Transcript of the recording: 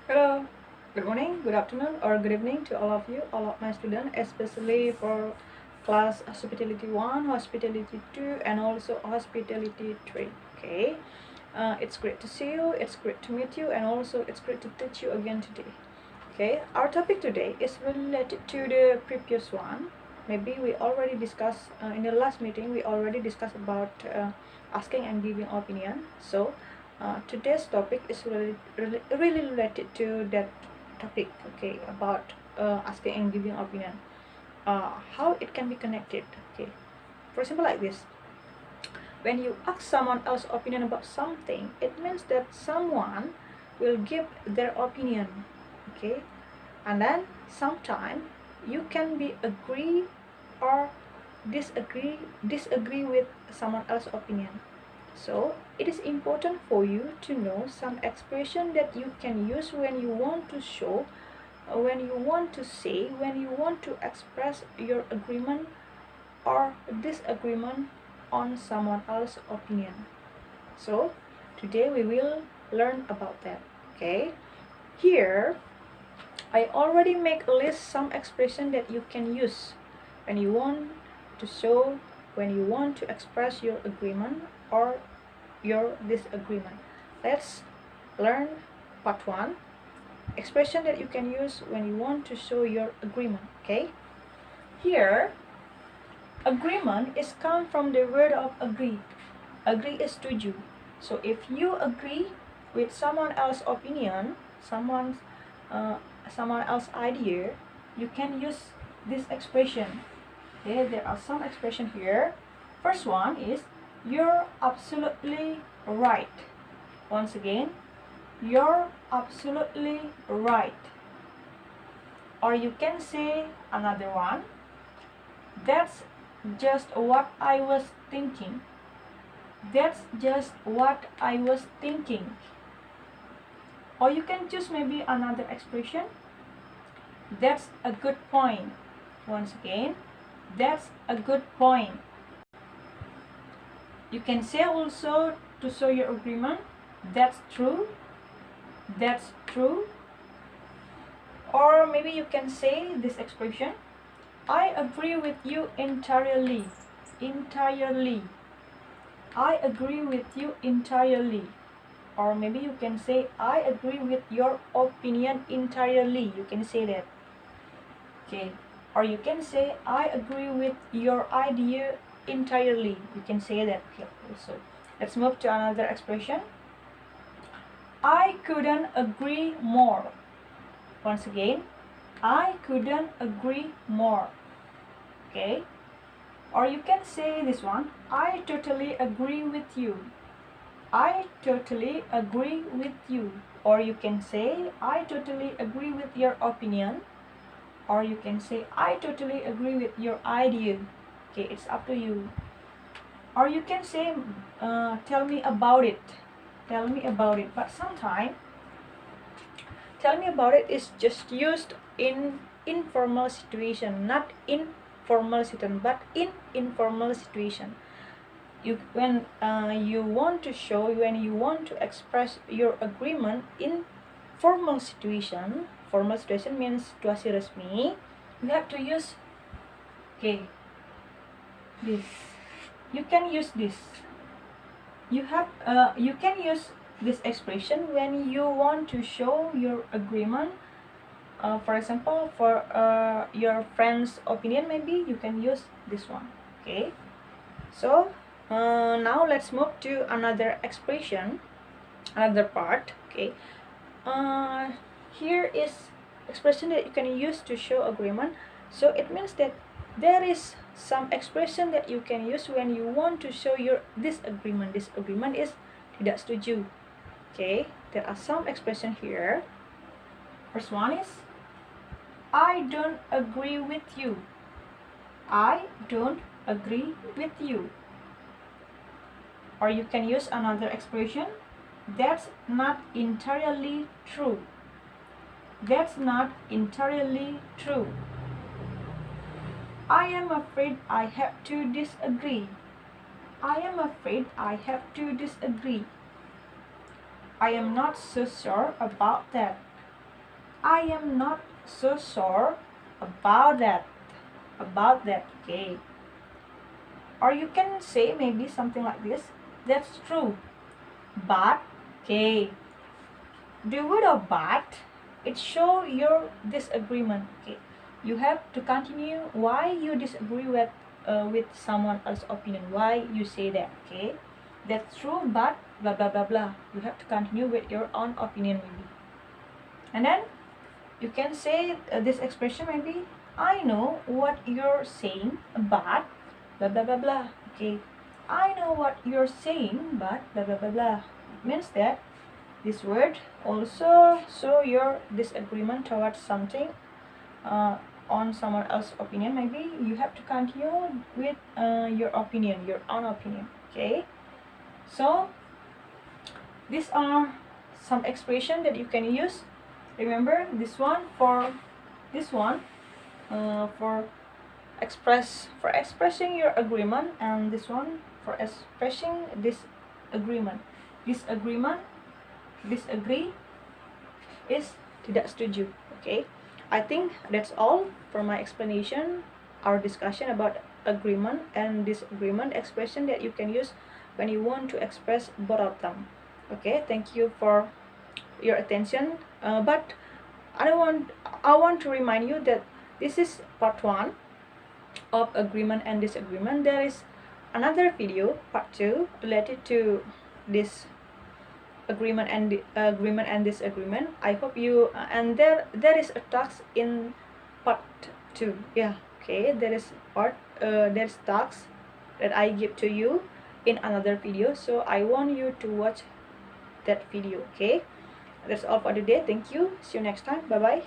Hello, good morning, good afternoon, or good evening to all of you, all of my students, especially for class hospitality 1, hospitality 2, and also hospitality 3. Okay, it's great to see you, it's great to meet you, and also it's great to teach you again today. Okay, our topic today is related to the previous one. Maybe we already discussed in the last meeting, we already discussed about asking and giving opinion. So today's topic is really related to that topic. Okay, about asking and giving opinion. How it can be connected. Okay, for example, like this. When you ask someone else's opinion about something, it means that someone will give their opinion. Okay, and then sometimes you can be agree or disagree with someone else's opinion. So it is important for you to know some expression that you can use when you want to show, when you want to say, when you want to express your agreement or disagreement on someone else's opinion. So today we will learn about that. Okay, here I already make a list some expression that you can use when you want to show, when you want to express your agreement or your disagreement. Let's learn part 1, expression that you can use when you want to show your agreement. Okay, here agreement is come from the word of agree. Agree is setuju. So if you agree with someone else's opinion, someone else's idea, you can use this expression. Okay, there are some expression here. First one is you're absolutely right. Once again, you're absolutely right. Or you can say another one, that's just what I was thinking. That's just what I was thinking. Or you can choose maybe another expression, that's a good point. Once again, that's a good point. You can say also to show your agreement, that's true, that's true. Or maybe you can say this expression, I agree with you entirely, entirely. I agree with you entirely. Or maybe you can say, I agree with your opinion entirely. You can say that. Okay. Or you can say, I agree with your idea entirely. You can say that here also. Let's move to another expression. I couldn't agree more. Once again, I couldn't agree more. Okay. Or you can say this one, I totally agree with you. I totally agree with you. Or you can say, I totally agree with your opinion. Or you can say, I totally agree with your idea. Okay, it's up to you. Or you can say, tell me about it. Tell me about it. But sometimes, tell me about it is just used in informal situation, not in formal situation, but in informal situation. When you want to show, when you want to express your agreement in formal situation means situasi resmi, you have to use this. You can use this. You can use this expression when you want to show your agreement. For example, for your friend's opinion, maybe you can use this one. Okay, so now let's move to another expression, another part. Okay, here is expression that you can use to show agreement. So it means that there is some expression that you can use when you want to show your disagreement. Disagreement is tidak setuju. Okay, there are some expression here. First one is, I don't agree with you. I don't agree with you. Or you can use another expression, that's not entirely true. That's not entirely true. I am afraid I have to disagree. I am afraid I have to disagree. I am not so sure about that. I am not so sure about that. Okay. Or you can say maybe something like this. That's true. But, okay. The word of but, it show your disagreement. Okay. You have to continue why you disagree with someone else's opinion. Why you say that. Okay. That's true, but blah blah blah blah. You have to continue with your own opinion maybe. And then you can say this expression maybe, I know what you're saying, but blah blah blah blah. Okay, I know what you're saying, but blah blah blah blah. It means that this word also show your disagreement towards something, on someone else's opinion. Maybe you have to continue with your opinion, your own opinion. Okay, so these are some expression that you can use. Remember this one for expressing your agreement, and this one for expressing disagreement. Disagree is tidak setuju. Okay, I think that's all for my explanation, our discussion about agreement and disagreement expression that you can use when you want to express both of them. Okay, thank you for your attention, but I want to remind you that this is part 1 of agreement and disagreement. There is another video, part 2, related to this agreement and disagreement. I hope you and there is a task in part 2. Yeah, okay, there is tasks that I give to you in another video, so I want you to watch that video. Okay, that's all for today. Thank you. See you next time. Bye bye.